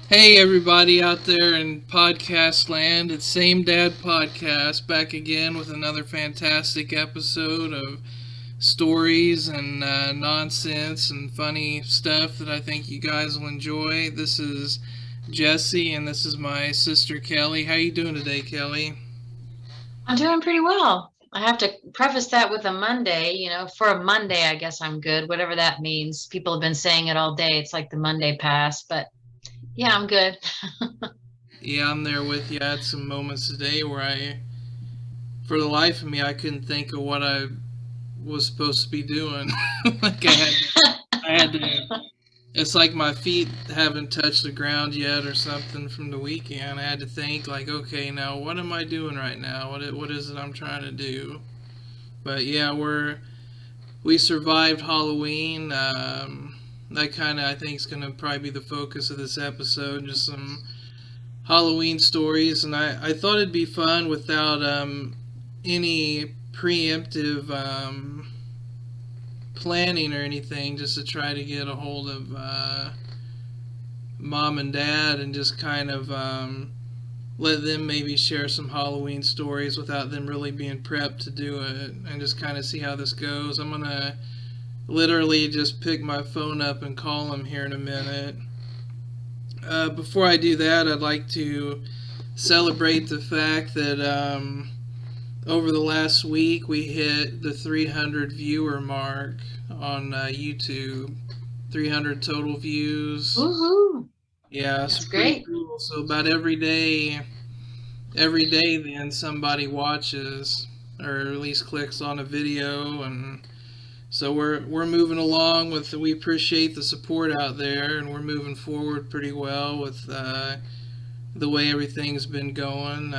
Hey everybody out there in podcast land, it's SameDadPodcast back again with another fantastic episode of stories and nonsense and funny stuff that I think you guys will enjoy. This is Jesse and this is my sister Kellie. How you doing today, Kellie? I'm doing pretty well. I have to preface that with a Monday. For a Monday, I guess I'm good, whatever that means. People have been saying it all day. It's like the Monday pass, but yeah, I'm good. Yeah, I'm there with you. I had some moments today where for the life of me, I couldn't think of what I was supposed to be doing. like I had to It's like my feet haven't touched the ground yet or something from the weekend. I had to think like, okay, now what am I doing right now? What is it I'm trying to do? But yeah, we survived Halloween. That kind of I think is gonna probably be the focus of this episode. Just some Halloween stories, and I thought it'd be fun without any preemptive planning or anything, just to try to get a hold of mom and dad and just kind of let them maybe share some Halloween stories without them really being prepped to do it and just kind of see how this goes. I'm going to literally just pick my phone up and call them here in a minute. Before I do that, I'd like to celebrate the fact that over the last week we hit the 300 viewer mark on YouTube. 300 total views. Woohoo! Yeah, so That's pretty great. cool. So about every day then somebody watches or at least clicks on a video, and so we're moving along with. We appreciate the support out there, and we're moving forward pretty well with the way everything's been going.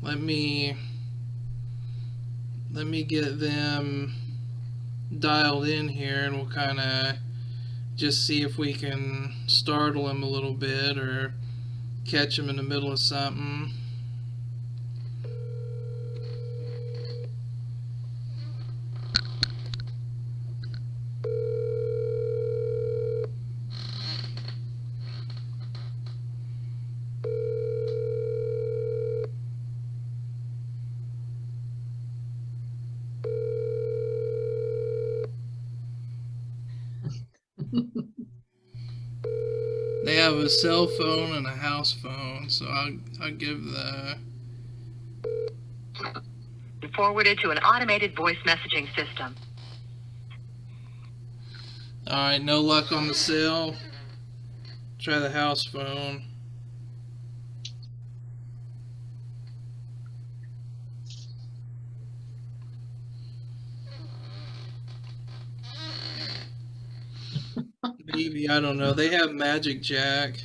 Let me let me get them dialed in here, and we'll kind of just see if we can startle them a little bit or catch them in the middle of something. They have a cell phone and a house phone, so I'll give the. Forwarded to an automated voice messaging system. All right, no luck on the cell. Try the house phone. Maybe, I don't know. They have Magic Jack.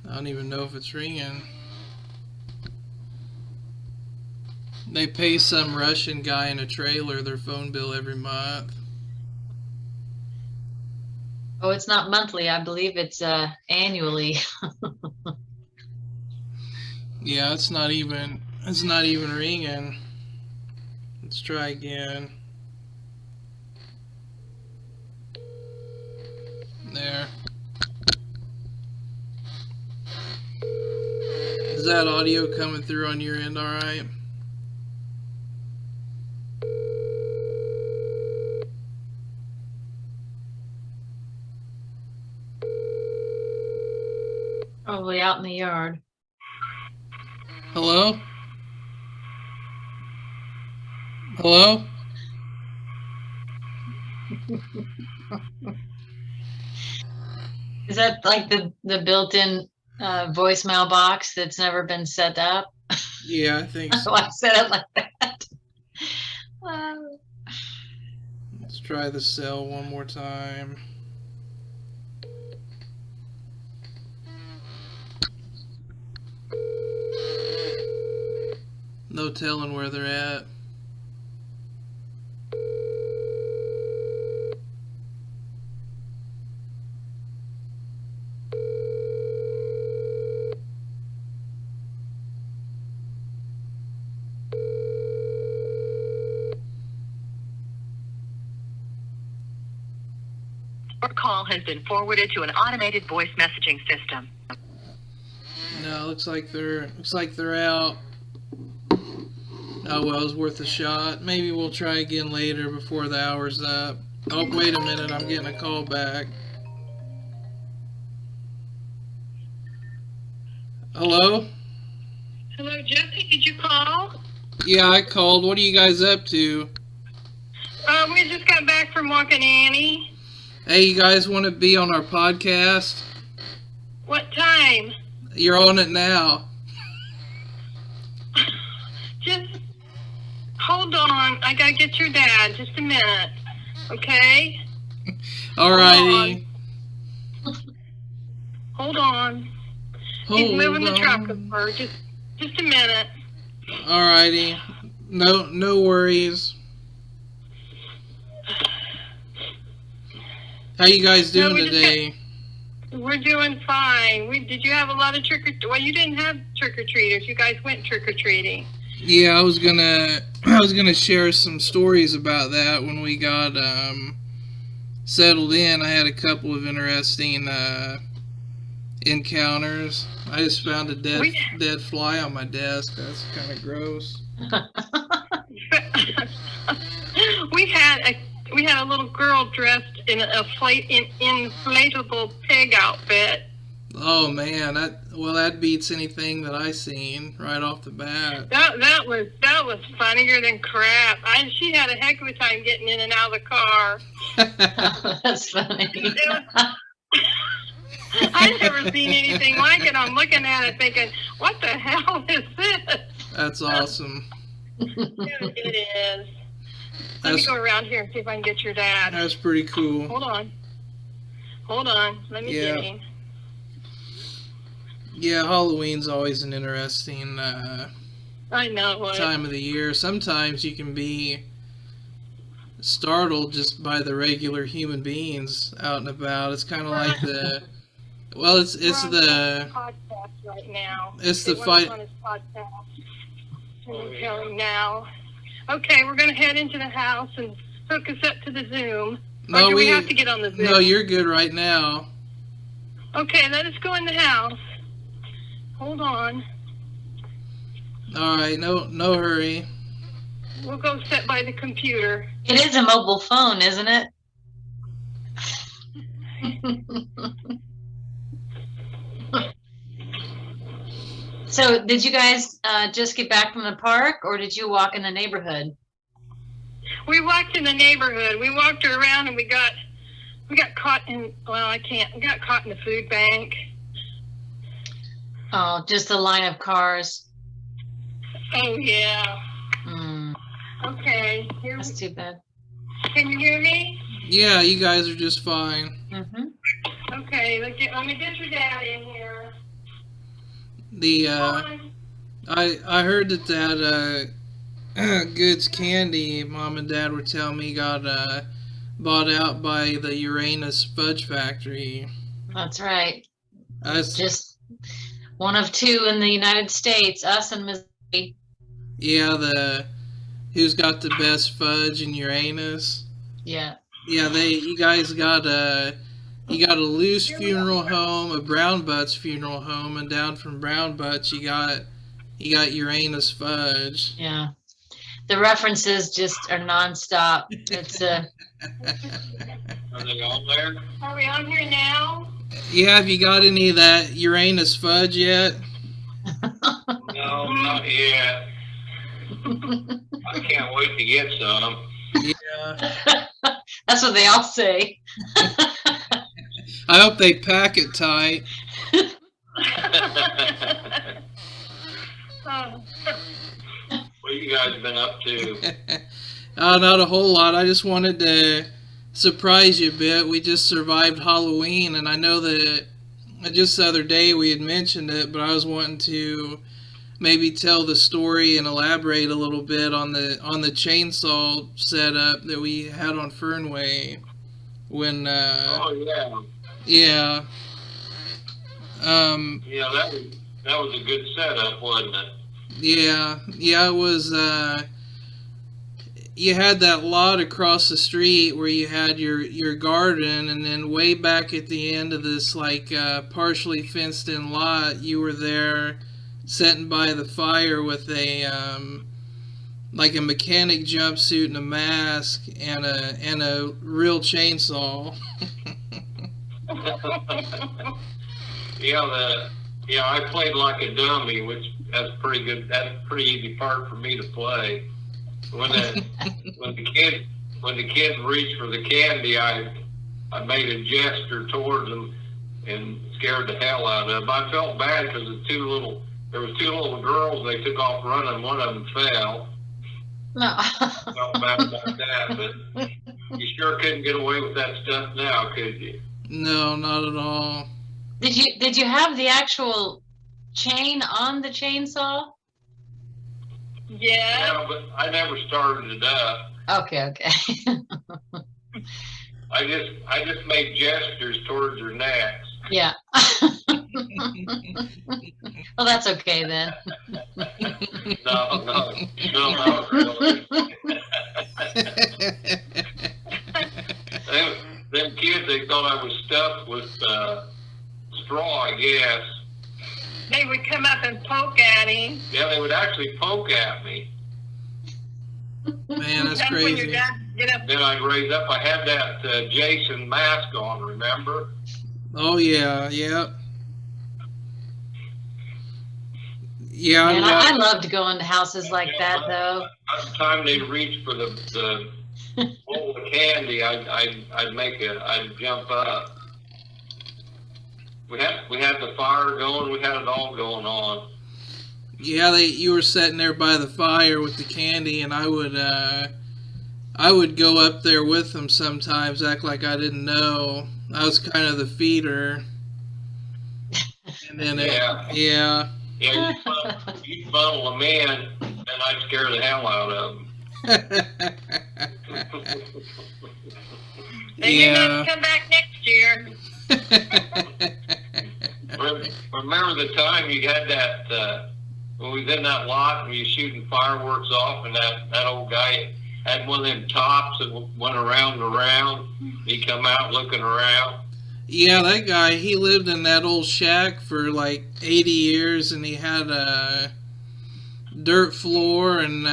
I don't even know if it's ringing. They pay some Russian guy in a trailer their phone bill every month. Oh, it's not monthly. I believe it's annually. Yeah, it's not even ringing. Let's try again. There. Is that audio coming through on your end all right? Probably out in the yard. Hello? Hello? Is that like the built-in voicemail box that's never been set up? Yeah, I think so. Oh, I said it like that. Uh, Let's try the cell one more time. No telling where they're at. Your call has been forwarded to an automated voice messaging system. No, looks like they're out. Oh well, it's worth a shot. Maybe we'll try again later before the hour's up. Oh, wait a minute, I'm getting a call back. Hello? Hello, Jesse. Did you call? Yeah, I called. What are you guys up to? We just got back from walking Annie. Hey, you guys want to be on our podcast? What time? You're on it now. Just hold on. I gotta get your dad. Just a minute. Okay? Alrighty. Hold on. He's moving the truck over. Just a minute. Alrighty. No worries. How you guys doing today? We're doing fine. Did you have a lot of well, you didn't have trick-or-treaters. You guys went trick-or-treating. Yeah, I was gonna share some stories about that when we got settled in. I had a couple of interesting encounters. I just found a dead fly on my desk. That's kind of gross. We had a little girl dressed in an inflatable pig outfit. Oh man, that beats anything that I seen right off the bat. That was funnier than crap. She had a heck of a time getting in and out of the car. That's funny. I've never seen anything like it. I'm looking at it thinking, what the hell is this? That's awesome. It is. Let me go around here and see if I can get your dad. That's pretty cool. Hold on. Let me get him. Yeah, Halloween's always an interesting I know time of the year. Sometimes you can be startled just by the regular human beings out and about. It's kind of like it's the podcast right now. It's the fight. On his podcast. I'm telling now. Okay, we're gonna head into the house and hook us up to the Zoom. No, we have to get on the Zoom. No, you're good right now. Okay, let us go in the house. Hold on. All right, no hurry. We'll go sit by the computer. It is a mobile phone, isn't it? So, did you guys just get back from the park, or did you walk in the neighborhood? We walked in the neighborhood. We walked around, and we got caught in. Well, we got caught in the food bank. Oh, just a line of cars. Oh yeah. Okay. That's too bad. Can you hear me? Yeah, you guys are just fine. Okay. Let me get your dad in here. I heard that Goods Candy, Mom and Dad were telling me, got bought out by the Uranus Fudge Factory. That's right. That's just one of two in the United States, us and Missouri. Yeah, who's got the best fudge in Uranus? Yeah. Yeah, you guys got you got a Loose funeral home, a Brown Butts funeral home, and down from Brown Butts you got Uranus Fudge. Yeah. The references just are nonstop. It's Are they on there? Are we on here now? Yeah, have you got any of that Uranus Fudge yet? No, not yet. I can't wait to get some. Yeah. That's what they all say. I hope they pack it tight. What you guys been up to? Not a whole lot. I just wanted to surprise you a bit. We just survived Halloween, and I know that just the other day we had mentioned it, but I was wanting to maybe tell the story and elaborate a little bit on the chainsaw setup that we had on Fernway when Oh yeah. Yeah. Yeah, that was a good setup, wasn't it? Yeah, it was you had that lot across the street where you had your garden, and then way back at the end of this like partially fenced in lot, you were there sitting by the fire with a like a mechanic jumpsuit and a mask and a real chainsaw. I played like a dummy, which that's pretty good. That's a pretty easy part for me to play. When the kids reached for the candy, I made a gesture towards them and scared the hell out of them. I felt bad because there was two little girls. They took off running. One of them fell. No. I felt bad about that, but you sure couldn't get away with that stuff now, could you? No, not at all. Did you have the actual chain on the chainsaw? Yeah. But I never started it up. Okay. I just made gestures towards their necks. Yeah. Well, that's okay then. No, not really. them kids, they thought I was stuffed with straw, I guess. They would come up and poke at him. Yeah, they would actually poke at me. Man, that's When crazy. your dad get up. Then I'd raise up. I had that Jason mask on, remember? Oh yeah. Man, I loved going to houses like that, though. By the time they reached for the bowl of candy, I'd jump up. We had the fire going. We had it all going on. Yeah, you were sitting there by the fire with the candy, and I would go up there with them sometimes, act like I didn't know. I was kind of the feeder. And then Yeah, you'd funnel them in, and I'd scare the hell out of them. Then you have to come back next year. Remember the time you had that, when we was in that lot and we were shooting fireworks off, and that old guy had one of them tops that went around and around. He'd come out looking around. Yeah, that guy, he lived in that old shack for like 80 years, and he had a dirt floor and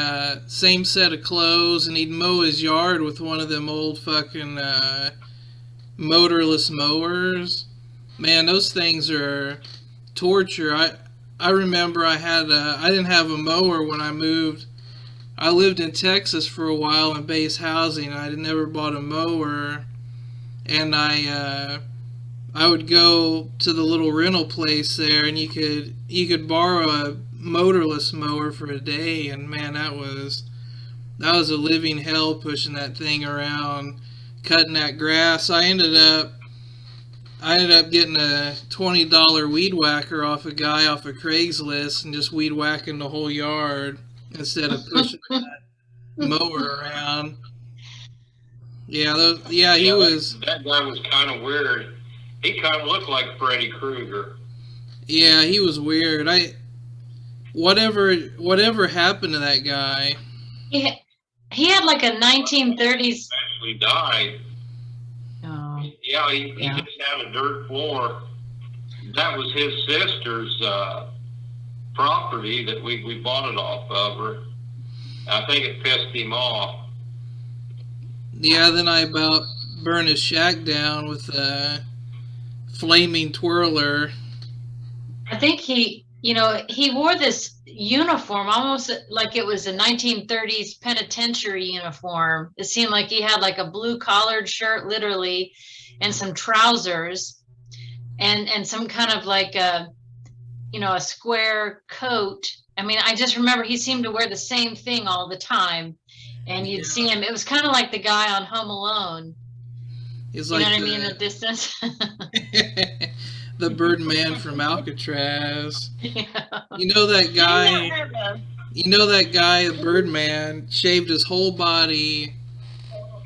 same set of clothes, and he'd mow his yard with one of them old fucking motorless mowers. Man, those things are torture. I remember I didn't have a mower when I moved. I lived in Texas for a while in base housing, and I never bought a mower. And I would go to the little rental place there, and you could borrow a motorless mower for a day, and man, that was a living hell pushing that thing around, cutting that grass. I ended up getting a $20 weed whacker off a guy off of Craigslist and just weed whacking the whole yard instead of pushing that mower around. That guy was kind of weird. He kind of looked like Freddy Krueger. Yeah, he was weird. Whatever happened to that guy? He had like a 1930s. Actually died. Oh. Yeah, he just had a dirt floor. That was his sister's property that we bought it off of her. I think it pissed him off. Yeah, then I about burned his shack down with a flaming twirler. I think he wore this uniform almost like it was a 1930s penitentiary uniform. It seemed like he had like a blue collared shirt, literally, and some trousers, and some kind of like a square coat. I mean, I just remember he seemed to wear the same thing all the time, and you'd see him. It was kind of like the guy on Home Alone. He's you know what I mean? In the distance. The Birdman from Alcatraz. Yeah. You know that guy, the Birdman, shaved his whole body.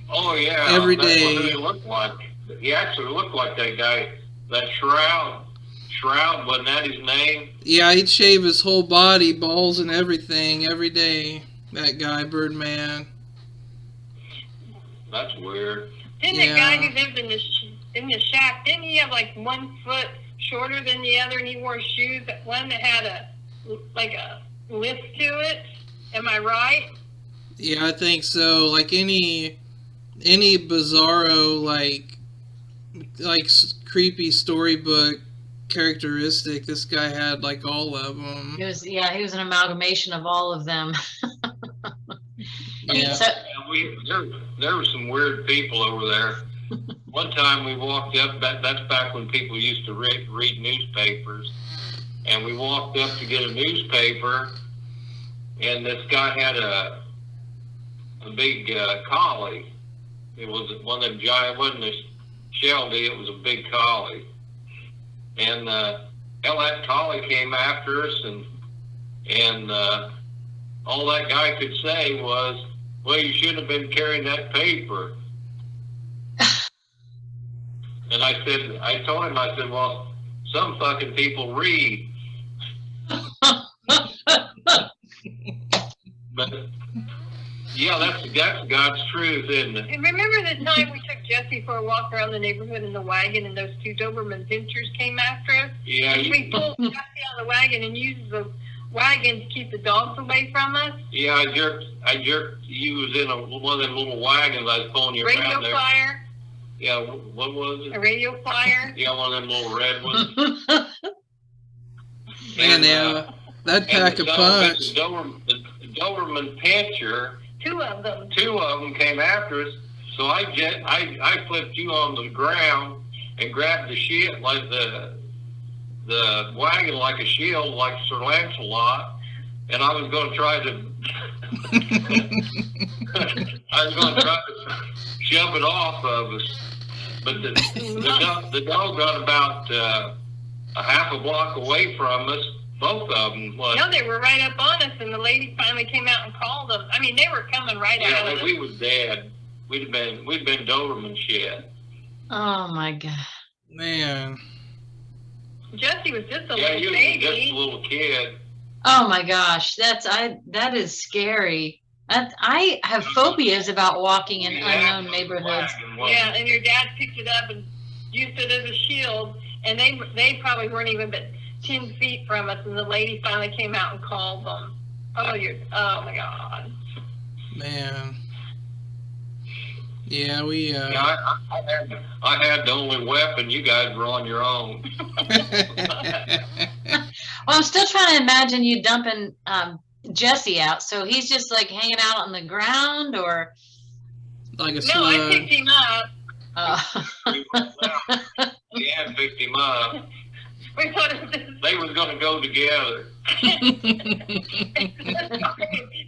Oh, yeah. Every That's day. what he looked like. He actually looked like that guy. That Shroud, wasn't that his name? Yeah, he'd shave his whole body, balls and everything, every day. That guy, Birdman. That's weird. Didn't that guy who lived in the shack, didn't he have like 1 foot shorter than the other, and he wore shoes, one that had a lift to it? Am I right? Yeah, I think so. Like any bizarro, like creepy storybook characteristic, this guy had like all of them. He was an amalgamation of all of them. Yeah. So, There were some weird people over there. One time we walked up, that's back when people used to read newspapers, and we walked up to get a newspaper, and this guy had a big collie. It was one of them giant, it wasn't a Shelby, it was a big collie. And that collie came after us, and all that guy could say was, "Well, you shouldn't have been carrying that paper." And I told him, well, some fucking people read. But yeah, that's God's truth, isn't it? And remember the time we took Jesse for a walk around the neighborhood in the wagon, and those 2 Doberman pinchers came after us? Yeah. And we pulled Jesse out of the wagon and used the wagon to keep the dogs away from us. Yeah, I jerked. You was in one of them little wagons. I was pulling you Radio around there. flyer. Yeah, what was it? A radio flyer. Yeah, one of them little red ones. Man, that pack a punch. The Doberman pincher. 2 of them. 2 of them came after us. So I flipped you on the ground and grabbed the shit like the wagon like a shield, like Sir Lancelot, and I was going to try to shove it off of us, but the dog got about a half a block away from us. Both of them. No, they were right up on us, and the lady finally came out and called them. I mean, they were coming right at us. Yeah, we was dead. We'd been Doberman shit. oh my God. Man. Jesse was just a Yeah, little you was baby. just a little kid. Oh my gosh, that is scary. I have phobias about walking in unknown neighborhoods. Yeah, and your dad picked it up and used it as a shield, and they probably weren't even but 10 feet from us, and the lady finally came out and called them. Oh my God. Man. Yeah, we. Yeah, I had the only weapon. You guys were on your own. Well, I'm still trying to imagine you dumping Jesse out. So he's just like hanging out on the ground, or Like a No, I picked him up. Yeah, picked him up. We thought They was going to go together.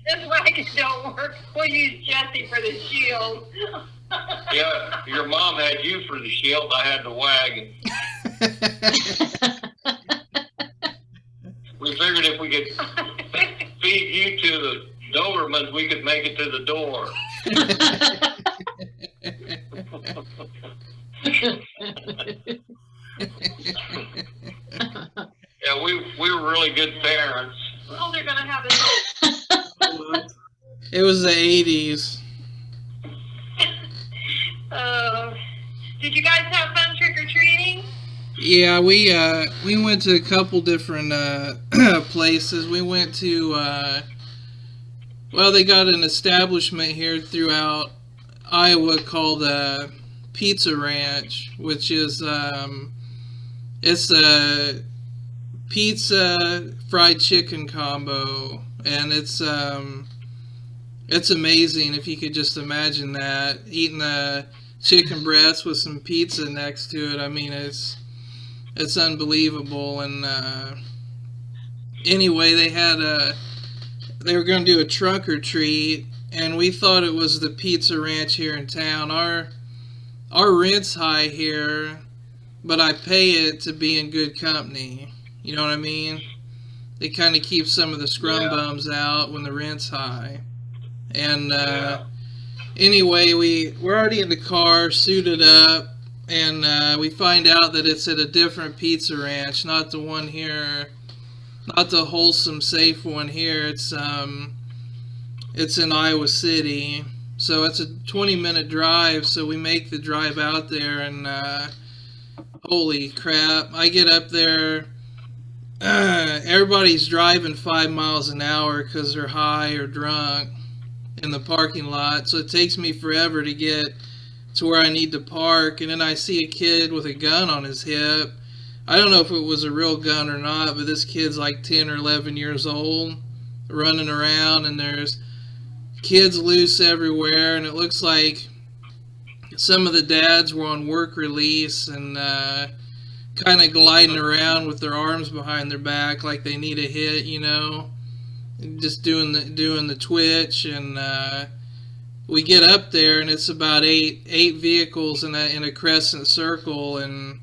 this wagon don't work. We'll use Jesse for the shield. Yeah, your mom had you for the shield. I had the wagon. We figured if we could feed you to the Dobermans, we could make it to the door. Yeah, we were really good parents. Oh, they're gonna have it. It was the 80s. Did you guys have fun trick or treating? Yeah, we went to a couple different places. We went to they got an establishment here throughout Iowa called Pizza Ranch, which is it's a pizza fried chicken combo, and it's amazing if you could just imagine that, eating a chicken breast with some pizza next to it. I mean, it's unbelievable. And anyway, they were going to do a trunk or treat, and we thought it was the Pizza Ranch here in town. Our rent's high here, but I pay it to be in good company. You know what I mean? They kind of keep some of the scrum bums out when the rent's high. And anyway, we're already in the car, suited up, and we find out that it's at a different Pizza Ranch, not the one here, not the wholesome, safe one here. It's in Iowa City. So it's a 20-minute drive, so we make the drive out there, and holy crap, I get up there, everybody's driving 5 miles an hour because they're high or drunk in the parking lot, so it takes me forever to get to where I need to park. And then I see a kid with a gun on his hip. I don't know if it was a real gun or not, but this kid's like 10 or 11 years old, running around, and there's kids loose everywhere, and it looks like some of the dads were on work release and kind of gliding around with their arms behind their back like they need a hit, you know, just doing the twitch. And we get up there, and it's about eight vehicles in a crescent circle, and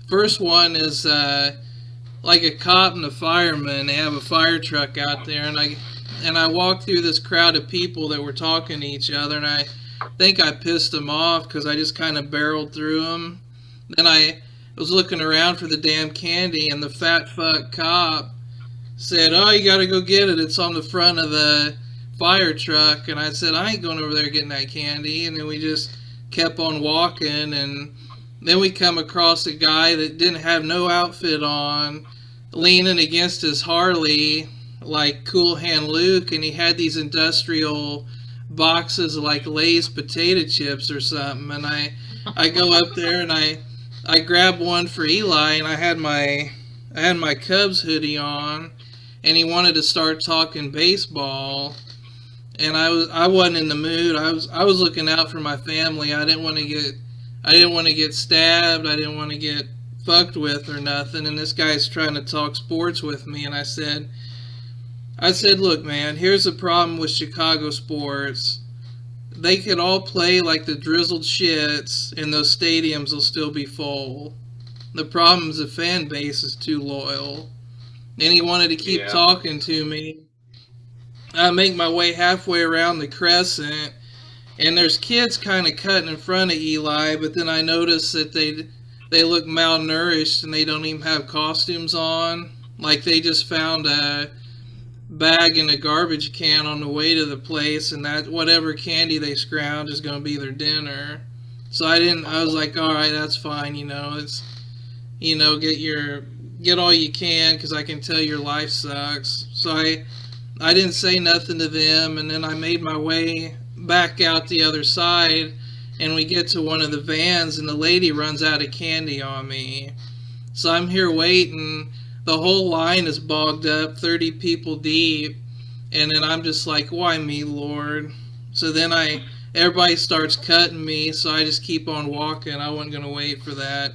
first one is like a cop and a fireman. They have a fire truck out there, and I walked through this crowd of people that were talking to each other, and I think I pissed them off because I just kind of barreled through them. Then I was looking around for the damn candy, and the fat fuck cop said, "Oh, you gotta go get it. It's on the front of the fire truck." And I said, "I ain't going over there getting that candy." And then we just kept on walking, and then we come across a guy that didn't have no outfit on, leaning against his Harley like Cool Hand Luke, and he had these industrial boxes of like Lay's potato chips or something. And I go up there, and I grab one for Eli, and I had my Cubs hoodie on, and he wanted to start talking baseball, and I wasn't in the mood. I was looking out for my family. I didn't want to get stabbed. I didn't want to get fucked with or nothing. And this guy's trying to talk sports with me, and I said, "Look, man, here's the problem with Chicago sports. They could all play like the drizzled shits, and those stadiums will still be full. The problem is the fan base is too loyal." And he wanted to keep talking to me. I make my way halfway around the crescent, and there's kids kind of cutting in front of Eli, but then I notice that they look malnourished, and they don't even have costumes on. Like they just found a bag in a garbage can on the way to the place, and that whatever candy they scrounge is going to be their dinner. So I was like, all right, that's fine, you know, it's, you know, get all you can, because I can tell your life sucks. So I didn't say nothing to them, and then I made my way back out the other side, and we get to one of the vans, and the lady runs out of candy on me. So I'm here waiting. The whole line is bogged up, 30 people deep, and then I'm just like, why me, Lord? So then everybody starts cutting me, so I just keep on walking. I wasn't going to wait for that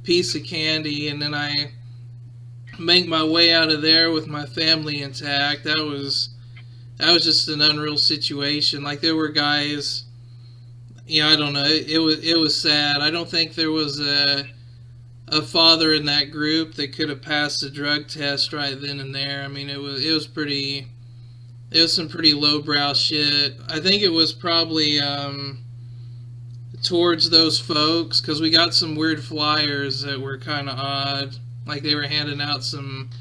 piece of candy, and then I make my way out of there with my family intact. That was just an unreal situation. Like, there were guys, yeah, I don't know, it was sad. I don't think there was a father in that group that could have passed the drug test right then and there. I mean, it was some pretty lowbrow shit. I think it was probably towards those folks, because we got some weird flyers that were kind of odd. Like they were handing out some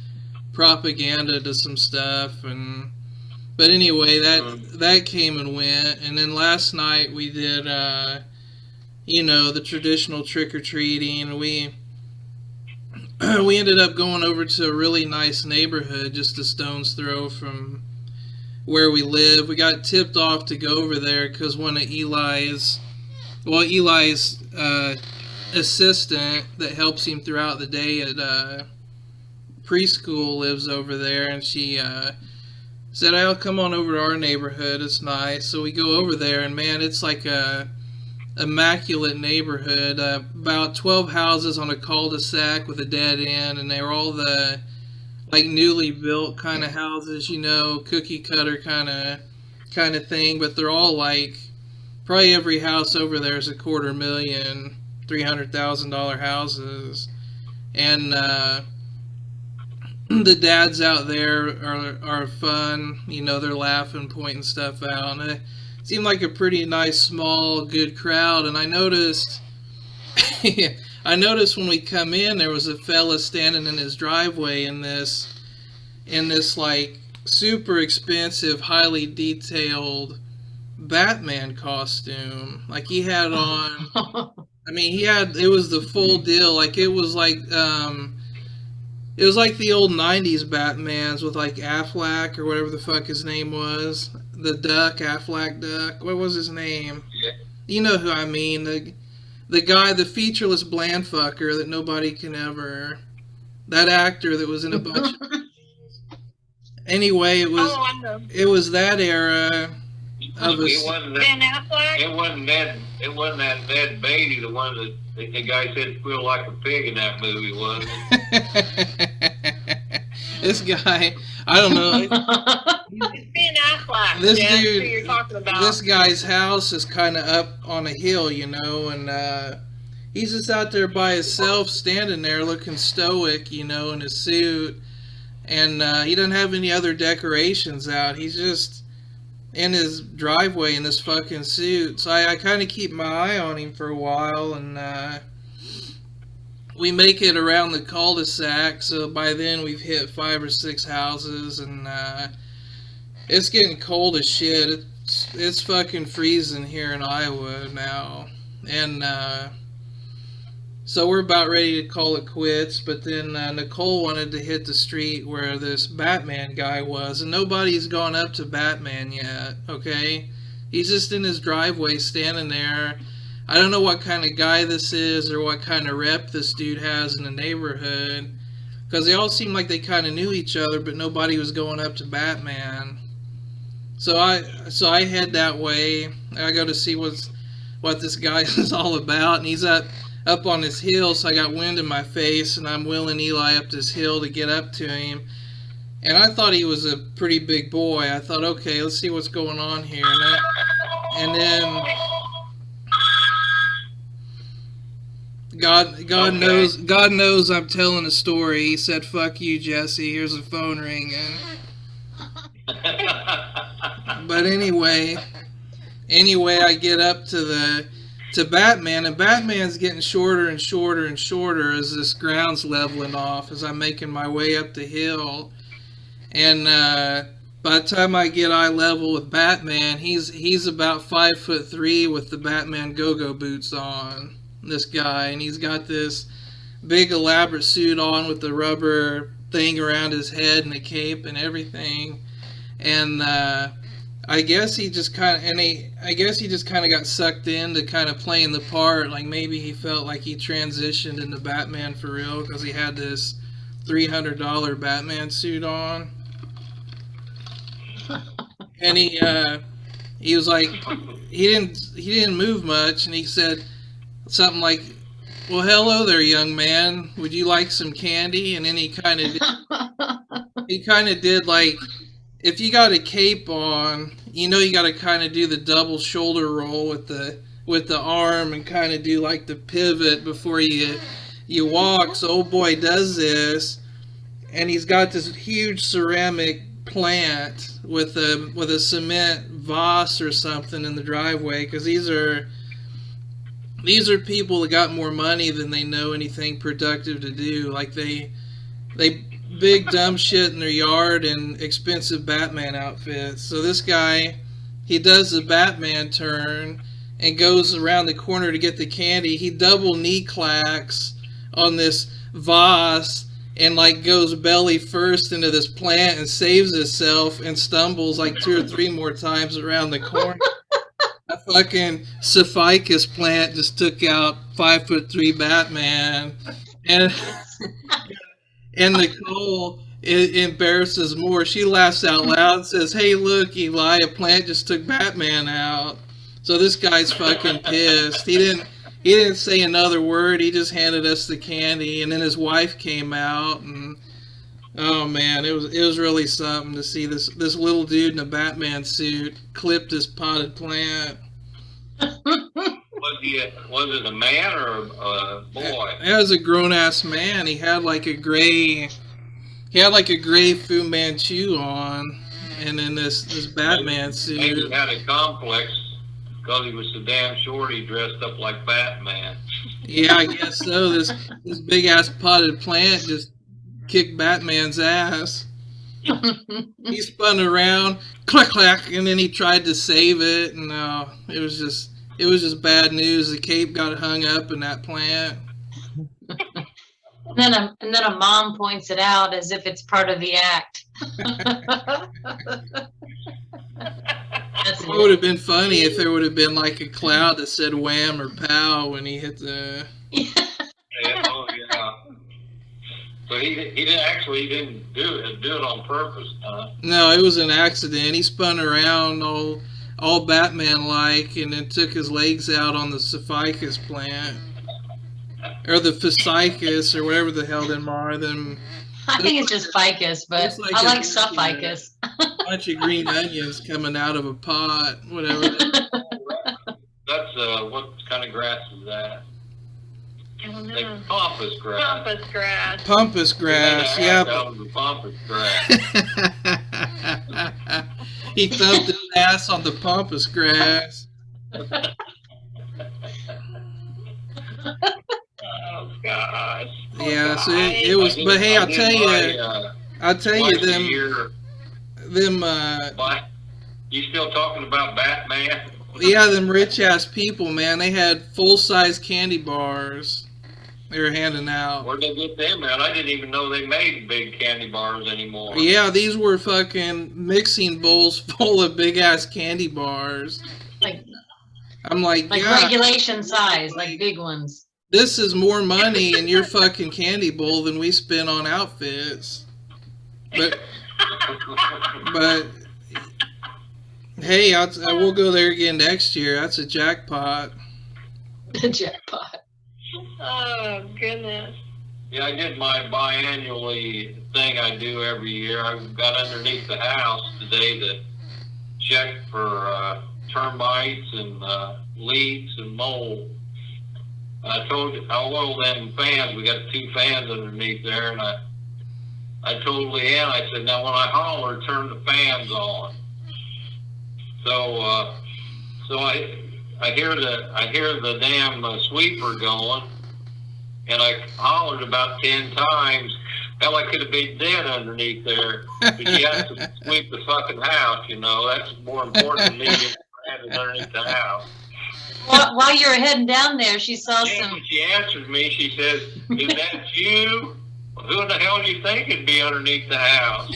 propaganda to some stuff, but anyway, that came and went. And then last night we did, you know, the traditional trick-or-treating. We ended up going over to a really nice neighborhood just a stone's throw from where we live. We got tipped off to go over there because one of Eli's assistant that helps him throughout the day at preschool lives over there, and she said, "I'll come on over to our neighborhood. It's nice." So we go over there, and man, it's like a immaculate neighborhood. About 12 houses on a cul-de-sac with a dead end, and they were all the like newly built kind of houses, you know, cookie cutter kind of thing. But they're all like, probably every house over there is $250,000, $300,000 houses, and the dads out there are fun. You know, they're laughing, pointing stuff out, and it seemed like a pretty nice, small, good crowd. And I noticed when we come in, there was a fella standing in his driveway in this like super expensive, highly detailed Batman costume. Like he had on, I mean, it was the full deal. Like it was like the old 90s Batmans with like Affleck or whatever the fuck his name was. The Duck, Affleck Duck. What was his name? Yeah. You know who I mean. The guy, the featureless bland fucker that nobody can ever... That actor that was in a bunch of... Anyway, it was that era of It wasn't Ben Affleck? It wasn't that Ned Beatty, the one that the guy said squealed like a pig in that movie, was it? This guy, I don't know. It's Ben Affleck. This That's dude, who you're talking about. this guy's house is kind of up on a hill, you know, and he's just out there by himself, standing there looking stoic, you know, in his suit, and he doesn't have any other decorations out. He's just in his driveway in this fucking suit. So I kind of keep my eye on him for a while, and we make it around the cul-de-sac, so by then we've hit 5 or 6 houses, and it's getting cold as shit. It's fucking freezing here in Iowa now, and so we're about ready to call it quits, but then Nicole wanted to hit the street where this Batman guy was, and nobody's gone up to Batman yet, okay? He's just in his driveway standing there. I don't know what kind of guy this is or what kind of rep this dude has in the neighborhood, because they all seemed like they kind of knew each other, but nobody was going up to Batman. So I head that way. I go to see what this guy is all about, and he's up on this hill, so I got wind in my face, and I'm wheeling Eli up this hill to get up to him. And I thought he was a pretty big boy. I thought, okay, let's see what's going on here. And then God knows I'm telling a story. He said, "Fuck you, Jesse. Here's a phone ringing." But anyway, I get up to Batman, and Batman's getting shorter and shorter and shorter as this ground's leveling off as I'm making my way up the hill. And by the time I get eye level with Batman, he's about 5'3" with the Batman go-go boots on, this guy, and he's got this big elaborate suit on with the rubber thing around his head and a cape and everything. And I guess he just kind of got sucked into kind of playing the part. Like maybe he felt like he transitioned into Batman for real because he had this $300 Batman suit on. And he was like, he didn't move much, and he said something like, "Well, hello there, young man. Would you like some candy?" And then he kind of did like, if you got a cape on, you know you got to kind of do the double shoulder roll with the arm and kind of do like the pivot before you walk. So old boy does this, and he's got this huge ceramic plant with a cement vase or something in the driveway, because these are people that got more money than they know anything productive to do. Like they big dumb shit in their yard and expensive Batman outfits. So this guy, he does the Batman turn and goes around the corner to get the candy. He double knee clacks on this vase and like goes belly first into this plant and saves himself and stumbles like 2 or 3 more times around the corner. A fucking Cepficus plant just took out 5'3" Batman, and Nicole, it embarrasses more. She laughs out loud and says, "Hey, look, Eli, a plant just took Batman out." So this guy's fucking pissed. He didn't say another word. He just handed us the candy, and then his wife came out, and oh man, it was really something to see this little dude in a Batman suit clip this potted plant. Was it a man or a boy? It was a grown ass man. He had like a gray Fu Manchu on, and then this Batman suit. Maybe he had a complex because he was so damn short. He dressed up like Batman. Yeah, I guess so. This big ass potted plant just kicked Batman's ass. He spun around, clack clack, and then he tried to save it, and it was just bad news. The cape got hung up in that plant. And then a mom points it out as if it's part of the act. It would have been funny if there would have been like a cloud that said wham or pow when he hit the... Yeah, oh, yeah. So he didn't do it on purpose, huh? No, it was an accident. He spun around all Batman-like and then took his legs out on the ficus plant. Or the ficus, or whatever the hell them are. I think it's just ficus, but like I like ficus. A bunch of green onions coming out of a pot, whatever. That's, what kind of grass is that? I don't know. Like pampas grass. Pampas grass. Pampas grass, yeah. Out of the pampas grass. He thumped his ass on the pampas grass. Oh gosh. Yeah, so it was. But hey, I'll tell you, them. You still talking about Batman? Yeah, them rich ass people, man. They had full-size candy bars. They were handing out. Where'd they get them at? I didn't even know they made big candy bars anymore. Yeah, these were fucking mixing bowls full of big ass candy bars. I'm like regulation size, like big ones. This is more money in your fucking candy bowl than we spend on outfits. But hey, we'll go there again next year. That's a jackpot. Jackpot. Oh goodness. Yeah, I did my biannually thing I do every year. I got underneath the house today to check for termites and leaks and mold. I oiled them fans. We got 2 fans underneath there, and I told Leanne, I said, now when I holler, turn the fans on. So I hear the damn sweeper going, and I hollered about 10 times. Hell, I could have been dead underneath there. But you have to sweep the fucking house, you know. That's more important than me getting stranded underneath the house. While you were heading down there, she saw some... She answered me. She says, is that you? Who the hell do you think would be underneath the house?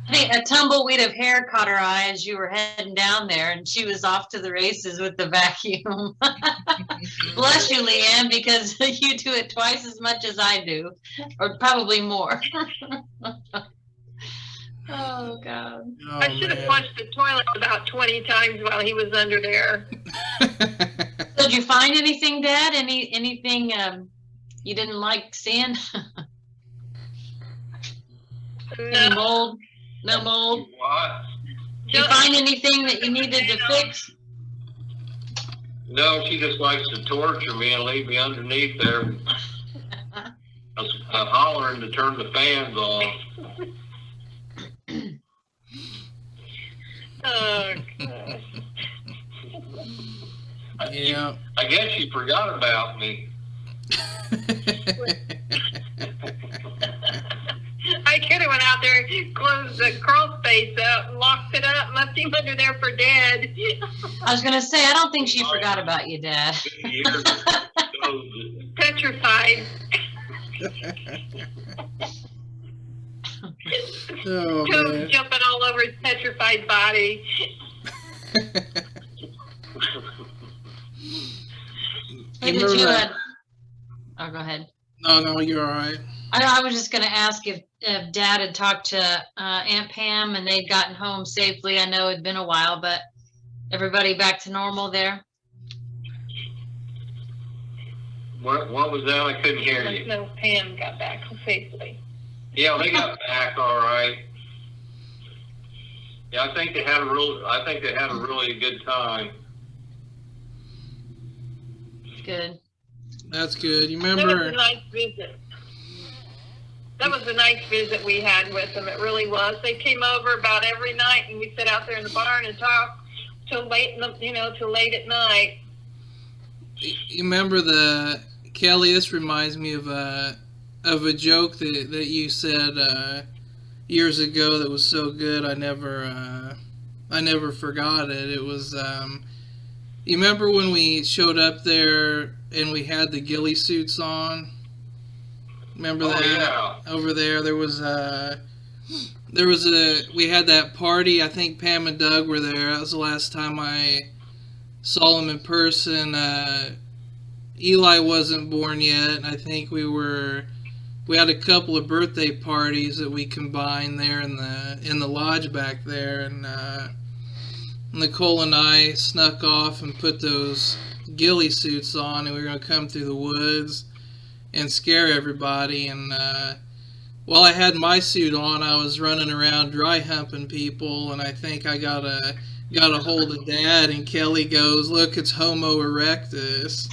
Hey, a tumbleweed of hair caught her eye as you were heading down there, and she was off to the races with the vacuum. Bless you, Leanne, because you do it twice as much as I do, or probably more. Oh, God. Oh, I should have flushed the toilet about 20 times while he was under there. So did you find anything, Dad? Anything you didn't like seeing? Any mold? No mold? What? Did you find anything that you needed to fix? No, she just likes to torture me and leave me underneath there. I'm hollering to turn the fans on. Oh, gosh. Yeah. I guess she forgot about me. I could have went out there and closed the crawl space up, locked it up, left him under there for dead. I was going to say, I don't think she forgot about you, Dad. Petrified. Oh, Toad man. jumping all over his petrified body. Hey, did you? Oh, go ahead. No, you're all right. I was just going to ask if Dad had talked to Aunt Pam and they'd gotten home safely. I know it'd been a while, but everybody back to normal there? What was that? I couldn't hear you. No, Pam got back safely. Yeah, they got back all right. Yeah, I think they had a really good time. Good. That's good. You That was remember? a nice visit. That was a nice visit we had with them. It really was. They came over about every night, and we sit out there in the barn and talk till late, till late at night. you remember Kellie? This reminds me of a joke that you said years ago that was so good I never forgot it. It was you remember when we showed up there and we had the ghillie suits on? Remember that? Yeah. Over there we had that party. I think Pam and Doug were there. That was the last time I saw them in person. Eli wasn't born yet, and I think we had a couple of birthday parties that we combined there in the lodge back there, and Nicole and I snuck off and put those ghillie suits on, and we were going to come through the woods and scare everybody. And while I had my suit on, I was running around dry humping people, and I think I got a hold of Dad, and Kellie goes, "Look, it's Homo erectus."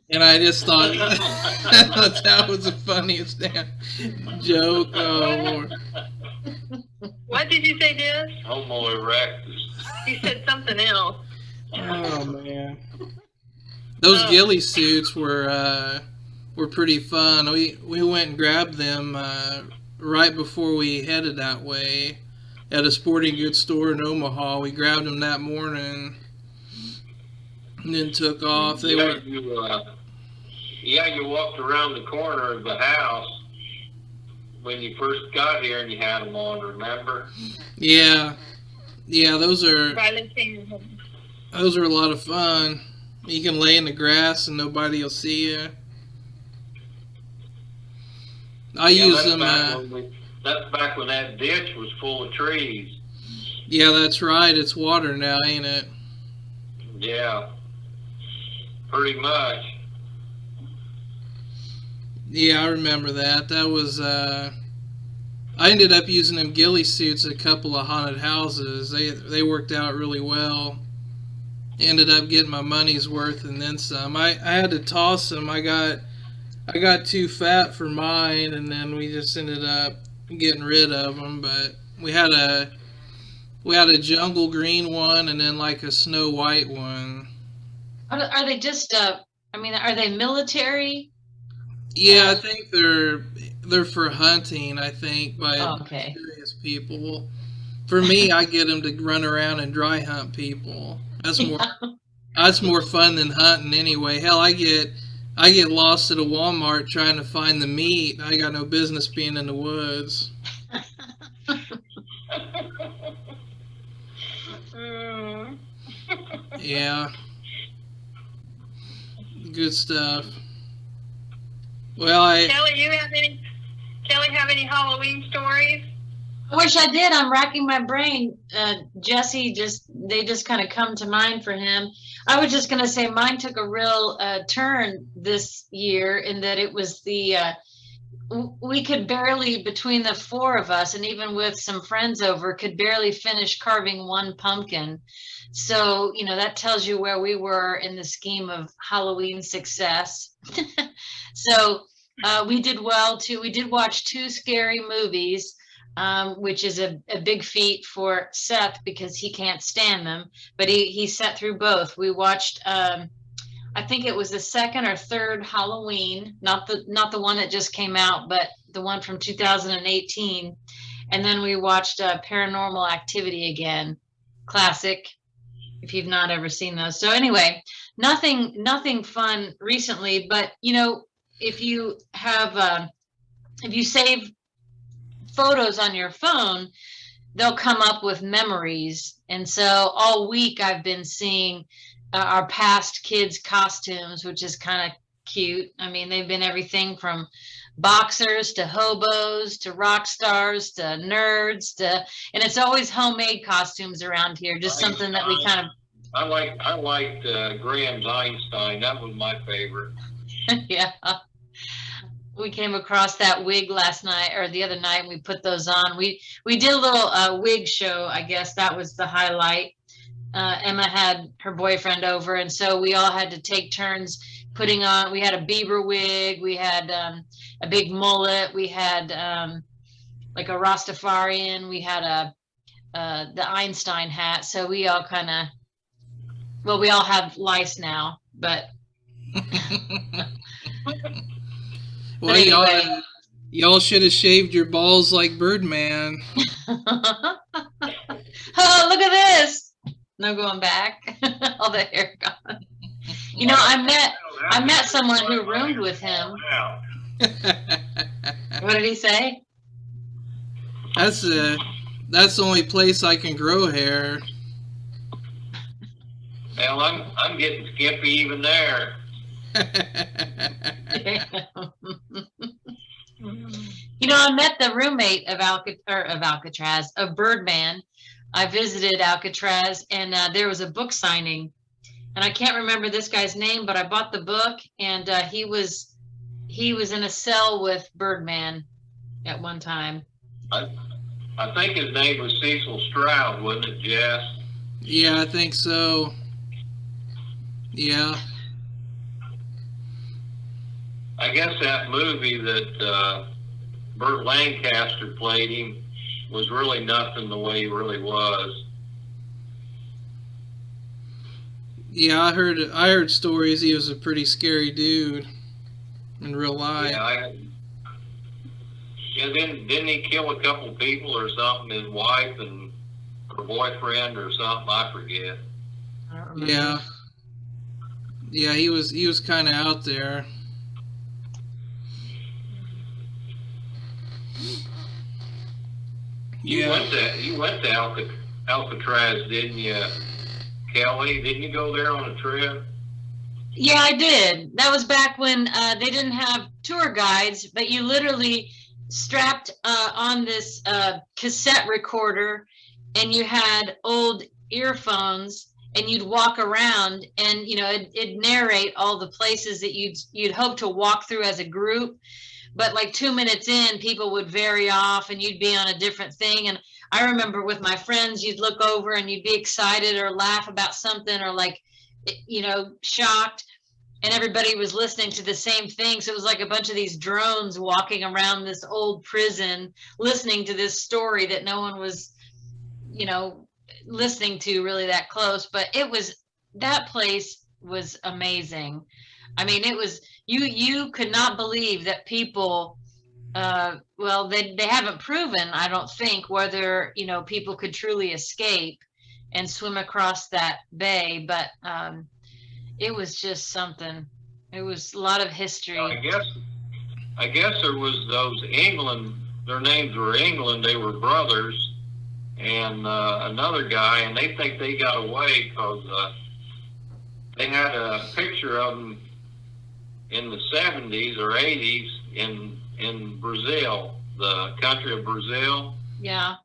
And I just thought that was the funniest damn joke. Oh, Lord. What did you say, Des? Homo erectus. You said something else. Oh, man. Those ghillie suits were pretty fun. We went and grabbed them right before we headed that way at a sporting goods store in Omaha. We grabbed them that morning and then took off. You walked around the corner of the house when you first got here and you had them on, remember? Yeah, those are a lot of fun. You can lay in the grass and nobody will see you. I use them. That's back when that ditch was full of trees. Yeah, that's right. It's water now, ain't it? Yeah, pretty much. Yeah, I remember that. That was, I ended up using them ghillie suits at a couple of haunted houses. They worked out really well. Ended up getting my money's worth and then some. I had to toss them. I got too fat for mine, and then we just ended up getting rid of them. But we had a jungle green one and then like a snow white one. Are they just, are they military? Yeah, I think they're for hunting, I think, by okay. serious people. For me, I get them to run around and dry hunt people. That's more fun than hunting anyway. Hell, I get lost at a Walmart trying to find the meat. I got no business being in the woods. Yeah. Good stuff. Well, Kellie, have any Halloween stories? I wish I did. I'm racking my brain. Jesse they just kind of come to mind for him. I was just going to say mine took a real turn this year in that it was we could barely, between the four of us and even with some friends over, could barely finish carving one pumpkin. So, that tells you where we were in the scheme of Halloween success. So we did well too. We did watch 2 scary movies, which is a big feat for Seth because he can't stand them, but he sat through both. We watched, I think it was the second or third Halloween, not the one that just came out, but the one from 2018. And then we watched Paranormal Activity again, classic, if you've not ever seen those. So anyway, nothing fun recently, but if you save photos on your phone, they'll come up with memories. And so all week I've been seeing our past kids' costumes, which is kind of cute. I mean, they've been everything from boxers to hobos to rock stars to nerds and it's always homemade costumes around here. Just something that we kind of. I liked Graham's Einstein. That was my favorite. Yeah. We came across that wig last night or the other night and we put those on. We did a little wig show. I guess that was the highlight. Emma had her boyfriend over, and so we all had to take turns putting on. We had a Bieber wig, we had a big mullet, we had like a Rastafarian, we had the Einstein hat. So we all we all have lice now, but Well, anyway. y'all should have shaved your balls like Birdman. Oh, look at this! No going back. All the hair gone. You know, I met someone who roomed with him. What did he say? That's the only place I can grow hair. Well, I'm getting skimpy even there. You know, I met the roommate of Alcatraz, of Birdman. I visited Alcatraz, and there was a book signing, and I can't remember this guy's name, but I bought the book, and he was in a cell with Birdman at one time. I think his name was Cecil Stroud, wasn't it, Jess? Yeah, I think so. Yeah. I guess that movie that Burt Lancaster played him was really nothing the way he really was. Yeah, I heard stories he was a pretty scary dude in real life. Yeah, didn't he kill a couple people or something? His wife and her boyfriend or something? I forget. I don't remember. Yeah. Yeah, he was kind of out there. You went to Alcatraz, didn't you, Kellie? Didn't you go there on a trip? Yeah, I did. That was back when they didn't have tour guides, but you literally strapped on this cassette recorder, and you had old earphones, and you'd walk around, and you know it'd narrate all the places that you'd hope to walk through as a group. But like 2 minutes in, people would vary off, and you'd be on a different thing. And I remember with my friends, you'd look over and you'd be excited or laugh about something, or like, you know, shocked. And everybody was listening to the same thing. So it was like a bunch of these drones walking around this old prison, listening to this story that no one was, you know, listening to really that close. But that place was amazing. I mean, it was, you could not believe that people, well, they haven't proven, I don't think, whether, you know, people could truly escape and swim across that bay, but it was just something. It was a lot of history. I guess there was those England, their names were England, they were brothers, and another guy, and they think they got away because they had a picture of them in the 70s or 80s in Brazil, the country of Brazil. Yeah.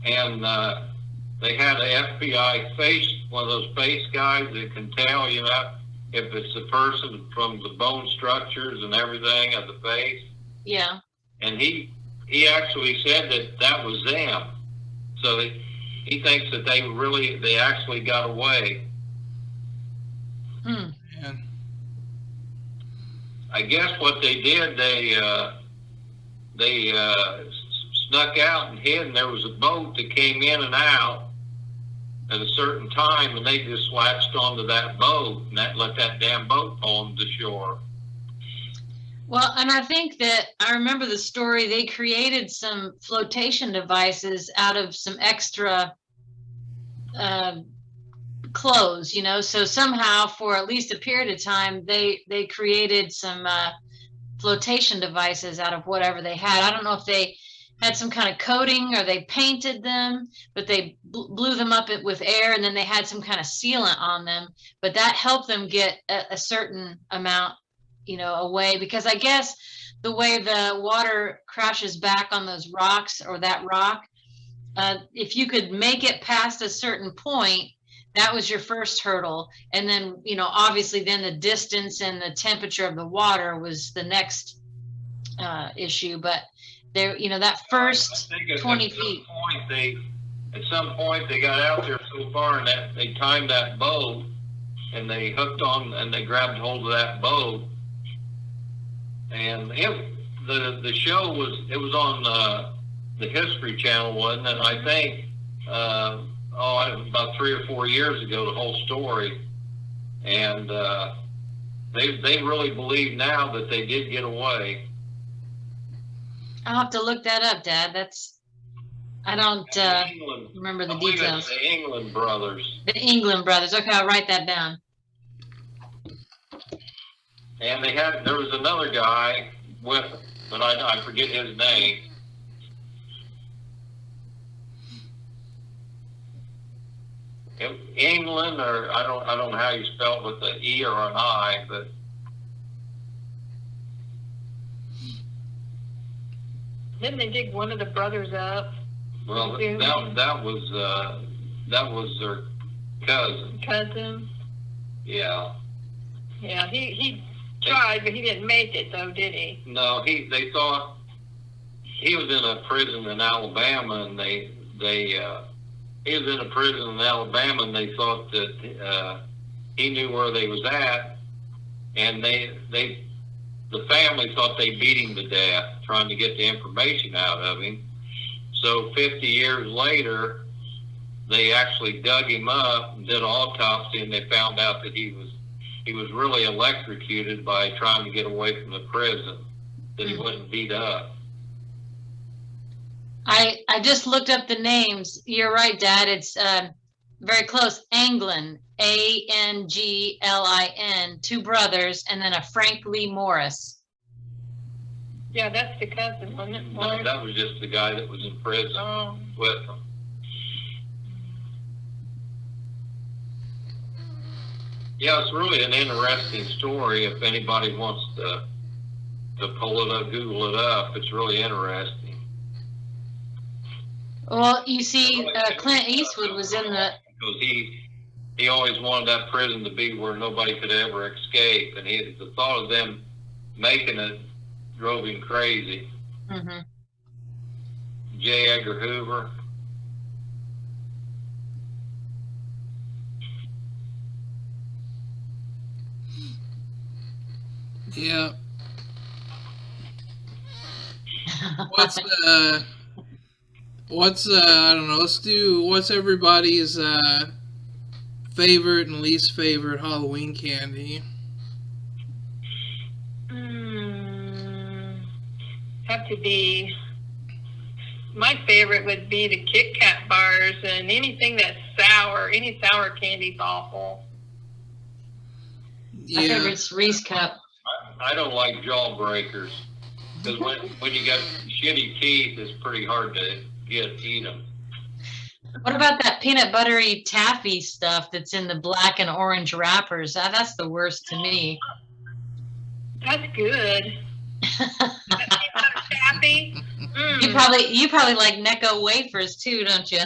And they had an FBI face, one of those face guys that can tell, you know, if it's a person from the bone structures and everything of the face. Yeah. And he actually said that was them. So he thinks that they actually got away. Hmm. Yeah. I guess what they did, they snuck out and hid, and there was a boat that came in and out at a certain time, and they just latched onto that boat, and that let that damn boat pull them to shore. Well, and I think that I remember the story, they created some flotation devices out of some extra clothes, you know, so somehow for at least a period of time they created some flotation devices out of whatever they had. I don't know if they had some kind of coating or they painted them, but they blew them up with air, and then they had some kind of sealant on them, but that helped them get a certain amount, you know, away, because I guess the way the water crashes back on those rocks or that rock, if you could make it past a certain point, that was your first hurdle. And then, you know, obviously then the distance and the temperature of the water was the next issue. But there, you know, that first 20 feet. At some point they got out there so far, and that they timed that boat, and they hooked on, and they grabbed hold of that boat. And the show was on the History Channel, wasn't it? I think about 3 or 4 years ago, the whole story. And they really believe now that they did get away. I'll have to look that up, Dad. I don't remember the details. It's the England brothers. The England brothers. Okay, I'll write that down. And there was another guy with them, but I forget his name. England, or I don't know how you spell it with an E or an I, but Didn't they dig one of the brothers up? well, that was their cousin. Cousin? Yeah. Yeah, he tried, but he didn't make it, though, did he? No, they thought he was in a prison in Alabama, and he was in a prison in Alabama, and they thought that he knew where they was at, and the family thought they beat him to death, trying to get the information out of him. So 50 years later, they actually dug him up and did an autopsy, and they found out that he was really electrocuted by trying to get away from the prison, that he wasn't beat up. I just looked up the names. You're right, Dad. It's very close. Anglin, Anglin, 2 brothers, and then a Frank Lee Morris. Yeah, that's the cousin, wasn't it? No, that was just the guy that was in prison with them. Yeah, it's really an interesting story. If anybody wants to pull it up, Google it up, it's really interesting. Well, you see, Clint Eastwood was in the... Because he always wanted that prison to be where nobody could ever escape, and the thought of them making it drove him crazy. Mm-hmm. J. Edgar Hoover. Yeah. What's I don't know, what's everybody's favorite and least favorite Halloween candy? Have to be, my favorite would be the Kit Kat bars, and anything that's sour, any sour candy's awful. My favorite's Reese Cup. I don't like jawbreakers, because when you got shitty teeth, it's pretty hard to eat them. What about that peanut buttery taffy stuff that's in the black and orange wrappers? That's the worst to me. That's good. Taffy. You probably like Necco wafers too, don't you?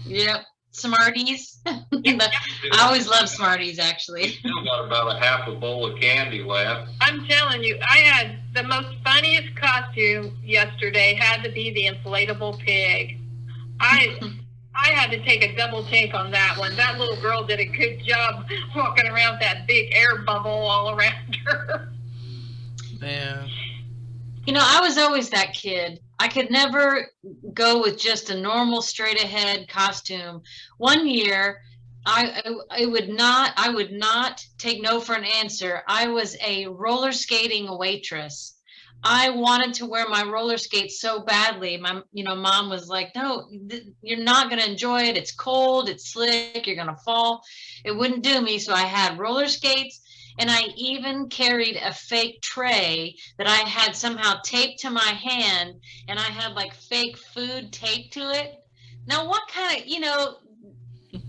Yep. Smarties. I always love Smarties, actually. Still got about a half a bowl of candy left. I'm telling you, I had the most funniest costume yesterday. Had to be the inflatable pig. I had to take a double take on that one. That little girl did a good job walking around with that big air bubble all around her. Yeah. You know, I was always that kid. I could never go with just a normal straight ahead costume. One year, I would not take no for an answer. I was a roller skating waitress. I wanted to wear my roller skates so badly. My mom was like, "No, you're not going to enjoy it. It's cold, it's slick, you're going to fall." It wouldn't do me, so I had roller skates. And I even carried a fake tray that I had somehow taped to my hand, and I had like fake food taped to it. Now, what kind of,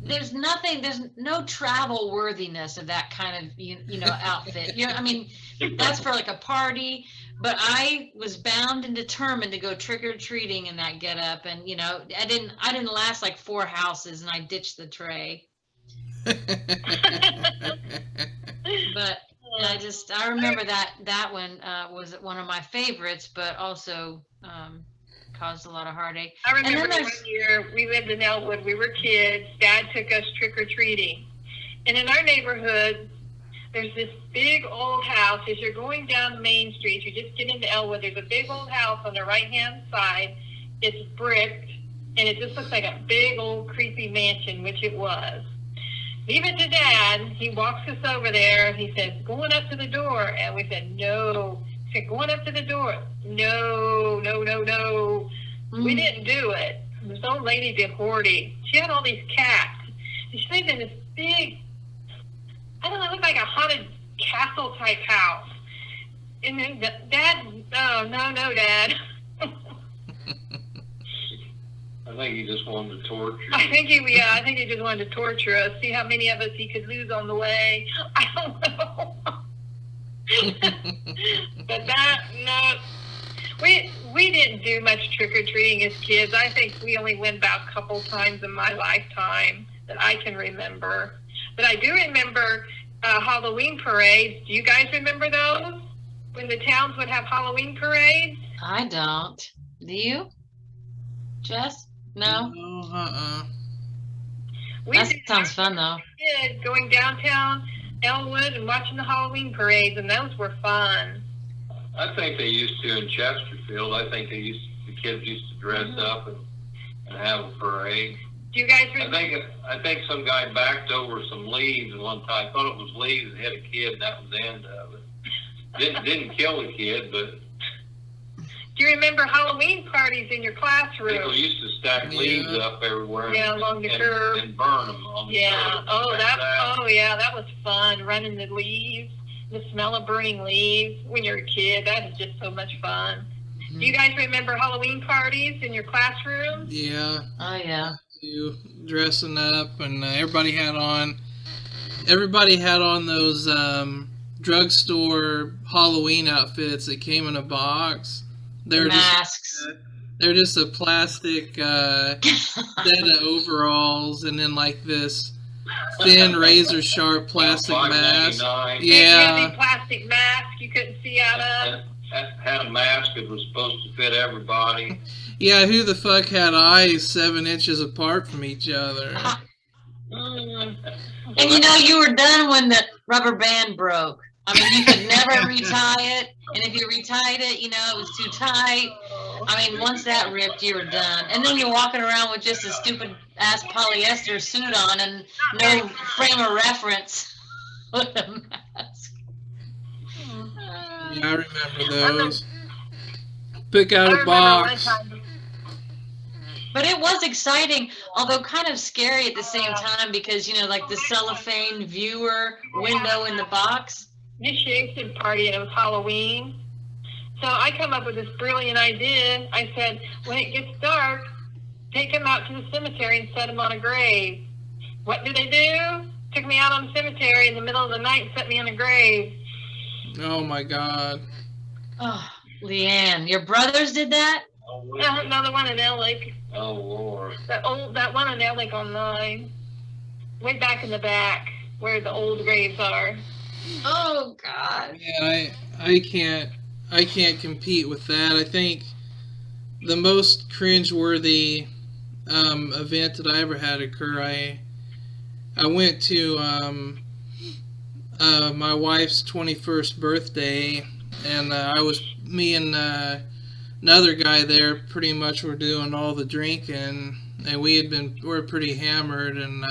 there's no travel worthiness of that kind of, outfit. I mean, that's for like a party, but I was bound and determined to go trick-or-treating in that getup. And, I didn't last like 4 houses, and I ditched the tray. But I remember that one was one of my favorites, but also caused a lot of heartache. I remember one year we lived in Elwood. We were kids. Dad took us trick-or-treating. And in our neighborhood, there's this big old house. As you're going down Main Street, you just get into Elwood, there's a big old house on the right-hand side. It's bricked, and it just looks like a big old creepy mansion, which it was. leave it to Dad. He walks us over there. He says, going up to the door. And we said, no. He said, going up to the door. No, no, no, no. We didn't do it. This old lady did hoarding. She had all these cats. And she lived in this big, I don't know, it looked like a haunted castle type house. And then Dad, oh, no, Dad. I think he just wanted to torture you. I think he just wanted to torture us, see how many of us he could lose on the way. I don't know. But we didn't do much trick-or-treating as kids. I think we only went about a couple times in my lifetime that I can remember. But I do remember Halloween parades. Do you guys remember those? When the towns would have Halloween parades? I don't. Do you? Jess? No? No, That sounds fun, though. Did, going downtown Elwood and watching the Halloween parades, and those were fun. I think they used to in Chesterfield. I think the kids used to dress up and have a parade. Do you guys remember? I think some guy backed over some leaves one time. I thought it was leaves and hit a kid, and that was the end of it. Didn't kill the kid, but. Do you remember Halloween parties in your classroom? People used to stack leaves up everywhere. Yeah, along the curb. And burn them on the curb. That was fun, running the leaves, the smell of burning leaves when you're a kid. That is just so much fun. Mm-hmm. Do you guys remember Halloween parties in your classroom? Yeah. Oh, yeah. You dressing up, and everybody had on those drugstore Halloween outfits that came in a box. They're masks. They're just a plastic set of overalls, and then like this thin razor sharp plastic mask. Yeah, heavy plastic mask you couldn't see out of. Had a mask that was supposed to fit everybody. Yeah, who the fuck had eyes 7 inches apart from each other? And you were done when the rubber band broke. I mean, you could never retie it, and if you retied it, it was too tight. I mean, once that ripped, you were done. And then you're walking around with just a stupid-ass polyester suit on and no frame of reference with a mask. Yeah, I remember those. Pick out a box. But it was exciting, although kind of scary at the same time because, like the cellophane viewer window in the box. Initiation party, and it was Halloween. So I come up with this brilliant idea. I said, when it gets dark, take them out to the cemetery and set them on a grave. What did they do? Took me out on the cemetery in the middle of the night and set me on a grave. Oh, my God. Oh, Leanne, your brothers did that? No, the one in Ellick. Oh, Lord. That one in Ellick on 9. Way back in the back where the old graves are. Oh, God. Yeah, I can't compete with that. I think the most cringeworthy event that I ever had occur, I went to my wife's 21st birthday, and me and another guy there pretty much were doing all the drinking, and we're pretty hammered, and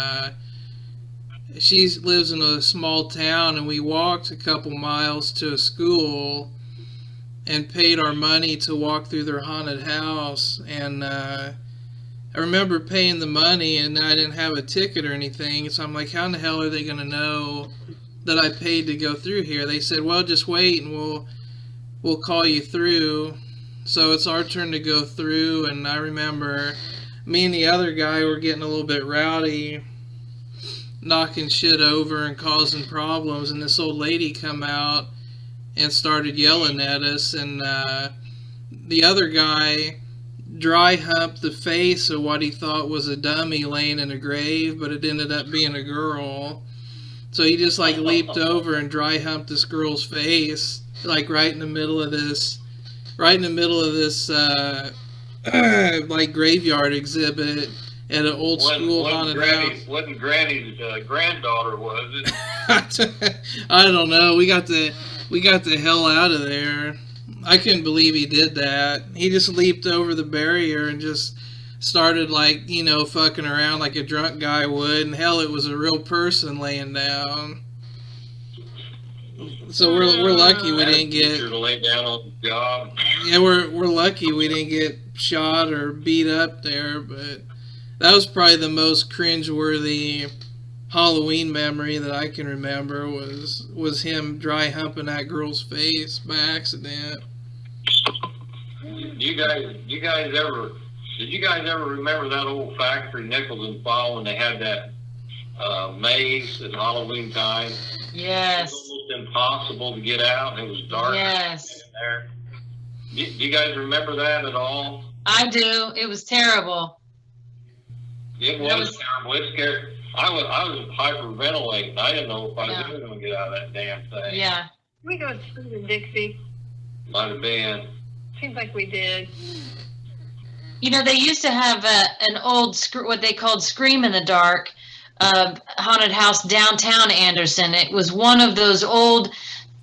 she lives in a small town, and we walked a couple miles to a school and paid our money to walk through their haunted house. And I remember paying the money, and I didn't have a ticket or anything, so I'm like, how in the hell are they going to know that I paid to go through here? They said, well, just wait, and we'll call you through. So it's our turn to go through, and I remember me and the other guy were getting a little bit rowdy, knocking shit over and causing problems, and this old lady come out and started yelling at us, and the other guy dry humped the face of what he thought was a dummy laying in a grave, but it ended up being a girl. So he just like leaped over and dry humped this girl's face, like right in the middle of this like graveyard exhibit at an old school haunted house. Wasn't Granny's granddaughter, was it? I don't know. We got the hell out of there. I couldn't believe he did that. He just leaped over the barrier and just started like, you know, fucking around like a drunk guy would, and hell, it was a real person laying down. So we're lucky we didn't get to lay down on the job. Yeah, we're lucky we didn't get shot or beat up there, but that was probably the most cringeworthy Halloween memory that I can remember was him dry humping that girl's face by accident. Did you guys ever remember that old factory, Nichols and Fall, when they had that maze at Halloween time? Yes. It was almost impossible to get out. It was dark. Yes. There. Do you guys remember that at all? I do. It was terrible. It was terrible. It scared. I was hyperventilating. I didn't know if I was ever going to get out of that damn thing. Yeah. We go to school in Dixie. Might have been. Seems like we did. You know, they used to have an old, what they called Scream in the Dark, haunted house downtown Anderson. It was one of those old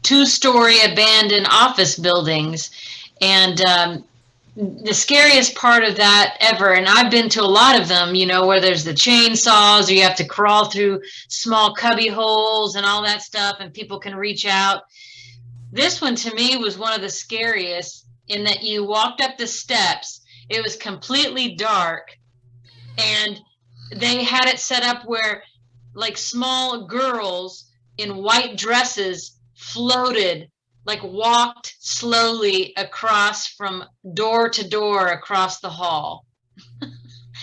2-story abandoned office buildings. And the scariest part of that ever, and I've been to a lot of them, you know, where there's the chainsaws, or you have to crawl through small cubby holes and all that stuff, and people can reach out. This one to me was one of the scariest, in that you walked up the steps, it was completely dark, and they had it set up where like small girls in white dresses floated, like walked slowly across from door to door across the hall.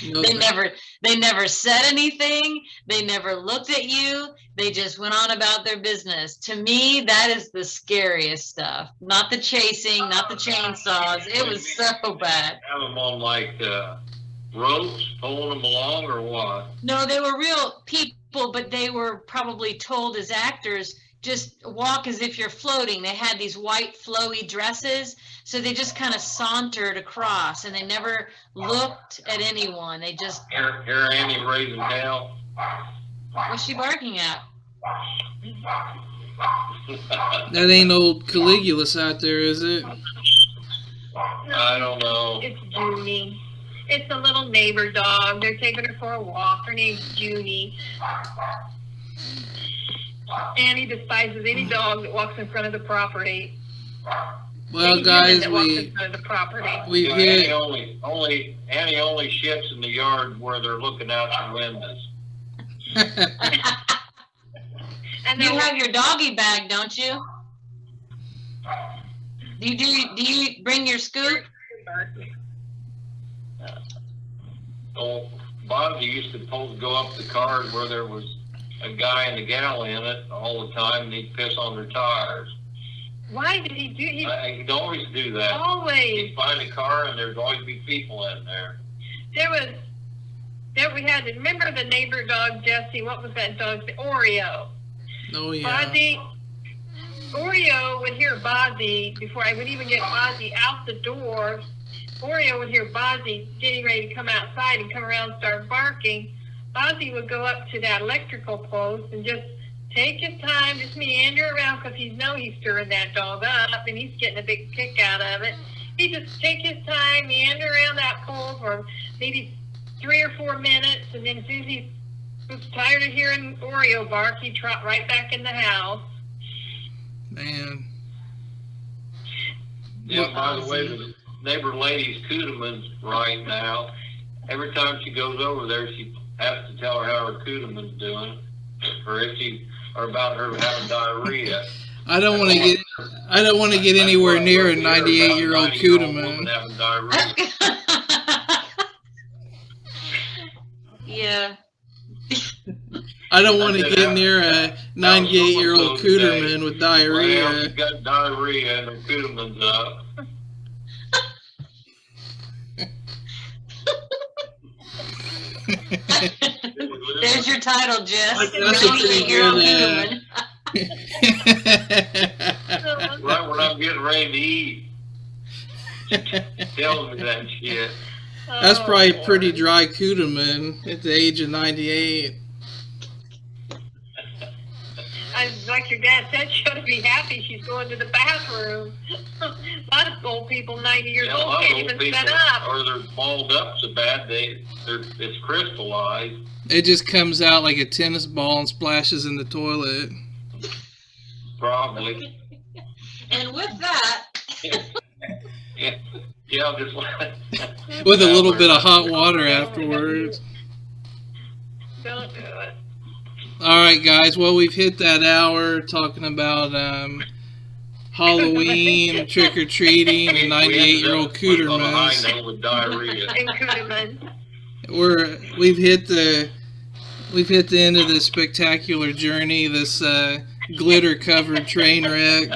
They never said anything. They never looked at you. They just went on about their business. To me, that is the scariest stuff. Not the chasing, not the chainsaws. It was so bad. Have them on like ropes, pulling them along, or what? No, they were real people, but they were probably told as actors, just walk as if you're floating. They had these white flowy dresses, so they just kind of sauntered across, and they never looked at anyone. They just... Here Annie raising hell. What's she barking at? That ain't old Caligula's out there, is it? I don't know. It's Junie. It's a little neighbor dog. They're taking her for a walk. Her name's Junie. Annie despises any dog that walks in front of the property. Well, Any guys, human that walks in front of the property. we've Annie hit... only shits in the yard where they're looking out your windows. And You have your doggy bag, don't you? Do you bring your scoop? Oh, Bonzi used to go up the cars where there was a guy and a gal in it all the time, and he'd piss on their tires. Why did he do? He'd always do that. Always. He'd find a car, and there'd always be people in there. We had to remember the neighbor dog, Jesse. What was that dog's name? Oreo. Oh, yeah. Oreo would hear Bozzy before I would even get Bozzy out the door. Oreo would hear Bozzy getting ready to come outside and come around and start barking. Bozzy would go up to that electrical post and just take his time, just meander around, because he's stirring that dog up, and he's getting a big kick out of it. He'd just take his time, meander around that pole for maybe 3 or 4 minutes, and then as soon as he was tired of hearing Oreo bark, he'd trot right back in the house. Man. Yeah, by the way, the neighbor lady's Cooterman's right now. Every time she goes over there, she has to tell her how her Cooterman's doing, or about her having diarrhea. I don't want to get anywhere near a 98-year-old Cooterman. Having diarrhea. Yeah. I don't want to get near a 98-year-old Cooterman with diarrhea. Well, she's got diarrhea and her Cooterman's up. There's your title, Jess. That's a pretty good Right when I'm getting ready to eat. Tells me that shit. That's probably a pretty dry Cooterman at the age of 98. Like like your dad said, she ought to be happy she's going to the bathroom. A lot of old people, 90 years old, can't even sit up. Or they're balled up so bad it's crystallized. It just comes out like a tennis ball and splashes in the toilet. Probably. And with that... Yeah, just like... With a little bit of hot water afterwards. Don't do it. All right, guys. Well, we've hit that hour talking about Halloween, trick-or-treating, and 98-year-old Cootermans. With diarrhea. And Cooterman. We've hit the end of this spectacular journey, this glitter-covered train wreck.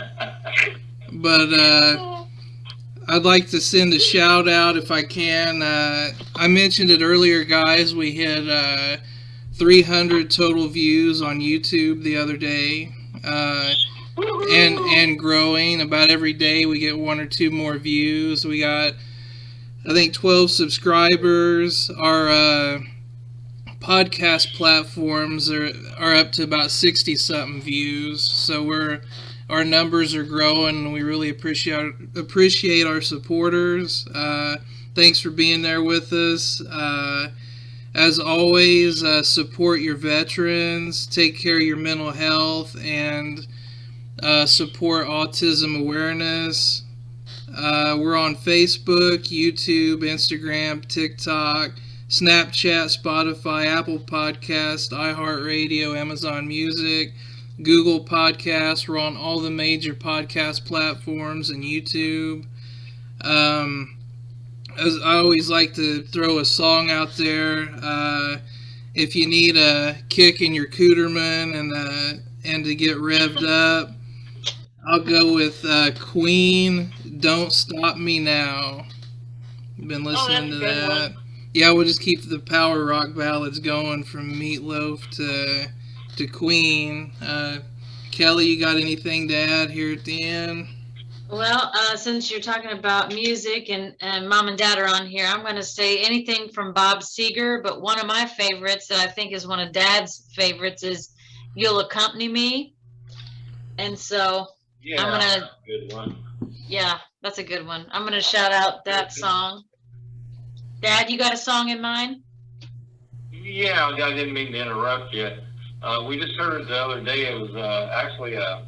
But I'd like to send a shout out if I can. I mentioned it earlier, guys. We hit 300 total views on YouTube the other day, and growing. About every day we get 1 or 2 more views. We got, I think, 12 subscribers. Our podcast platforms are up to about 60-something views. So our numbers are growing, and we really appreciate our supporters. Thanks for being there with us. As always, support your veterans, take care of your mental health, and support autism awareness. We're on Facebook, YouTube, Instagram, TikTok, Snapchat, Spotify, Apple Podcast, iHeartRadio, Amazon Music, Google Podcasts. We're on all the major podcast platforms and YouTube. As I always like to throw a song out there. If you need a kick in your Cooterman and to get revved up, I'll go with Queen, Don't Stop Me Now. Been listening to that. One. Yeah, we'll just keep the power rock ballads going from Meatloaf to Queen. Kelly, you got anything to add here at the end? Well, since you're talking about music and Mom and Dad are on here, I'm going to say anything from Bob Seger, but one of my favorites that I think is one of Dad's favorites is You'll Accompany Me. And so I'm going to... Good one. Yeah, that's a good one. I'm going to shout out that song. Dad, you got a song in mind? Yeah, I didn't mean to interrupt you. We just heard the other day it was actually a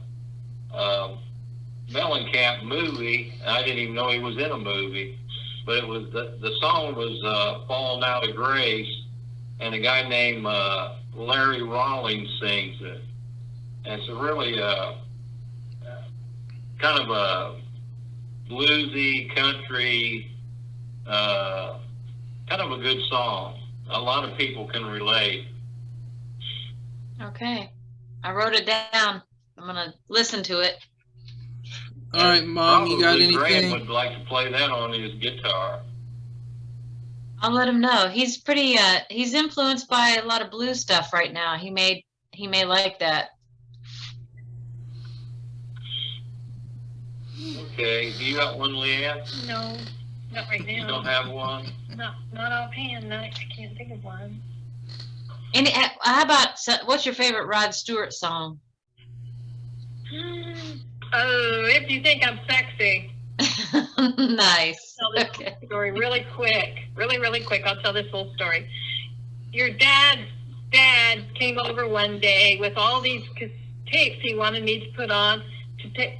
Mellencamp movie. I didn't even know he was in a movie, but it was the song was "Falling Out of Grace," and a guy named Larry Rawlings sings it, and it's a really kind of a bluesy country, kind of a good song. A lot of people can relate. Okay, I wrote it down. I'm gonna listen to it. All right, Mom, you got anything? Graham would like to play that on his guitar. I'll let him know. He's pretty. He's influenced by a lot of blues stuff right now. He may like that. Okay. Do you got one, Leanne? No, not right now. You don't have one? Not offhand. I can't think of one. And how about, what's your favorite Rod Stewart song? Oh, If You Think I'm Sexy. Nice. I'll tell this story really quick. Really quick. I'll tell this whole story. Your dad's dad came over one day with all these tapes he wanted me to put on an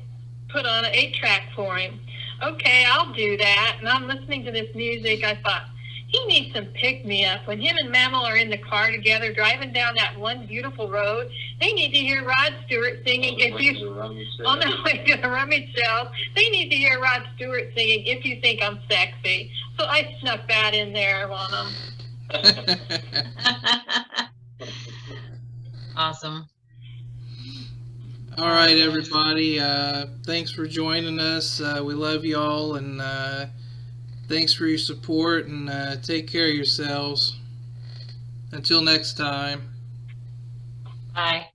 8-track for him. Okay, I'll do that. And I'm listening to this music. I thought, he needs some pick-me-up. When him and Mammal are in the car together driving down that one beautiful road, they need to hear Rod Stewart singing. On the way to the rummage sales, they need to hear Rod Stewart singing If You Think I'm Sexy. So I snuck that in there on them. Awesome. All right, everybody. Thanks for joining us. We love you all, and thanks for your support, and take care of yourselves. Until next time. Bye.